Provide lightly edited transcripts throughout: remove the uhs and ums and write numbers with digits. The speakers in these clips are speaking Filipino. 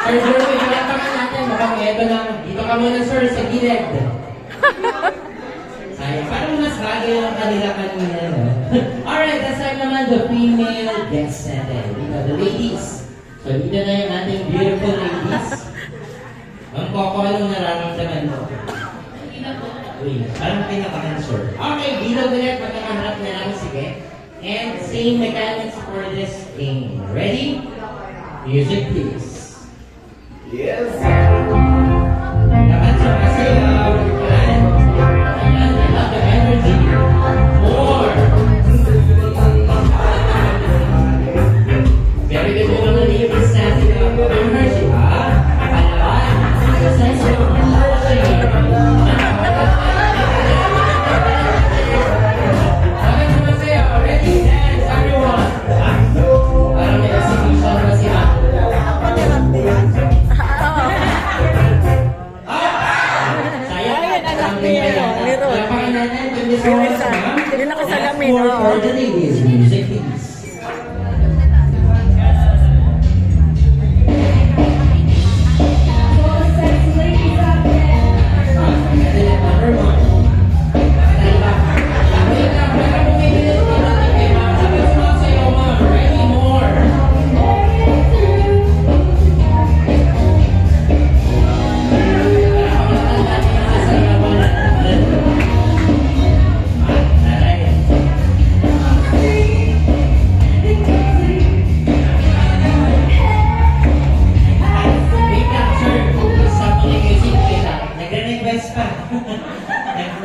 Sir Jerwin, palapakan natin. Mukhang eto lang. Dito ka muna, sir, sa gilid. Sayang, parang mas bagay yung kanila kanina, no? Alright, that's time naman the female guest natin. Dito, the ladies. So, dito na yung ating beautiful ladies. Ang koko, anong nararamdaman mo? Uy, parang pinaka-answer. Okay, bilog ulit, magkakaharap na lang, sige. And same mechanics for this game. Ready? Music, please. Yes. Dapat sumasayaw. Ayan. Ayan, I love the energy. More. Very good po mga ladies natin. Remember siya. Palawan. Exercise yung mga Dapat sumasayaw. Ready? Dance, everyone. Parang may execution ba siya? Yun ako sa lamin, For the ladies, music please.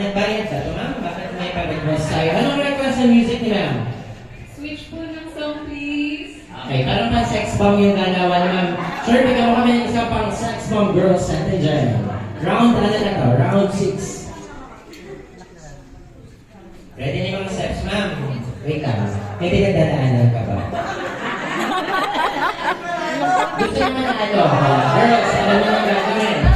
Nagbayad sa ito, ma'am? Bakit may pag-request tayo? Anong request sa music ni ma'am? Switch po ng song, please. Okay, parang pa sex bomb yung ganawan, ma'am. Sir, bigyan mo kami ng isa pang sex bomb girls natin dyan. Round ano na to? Round 6. Ready na yung mga steps, ma'am? Wait lang. May pinagdadaanan ka ba? Gusto naman na ano? Girls, alam mo nang gagawin.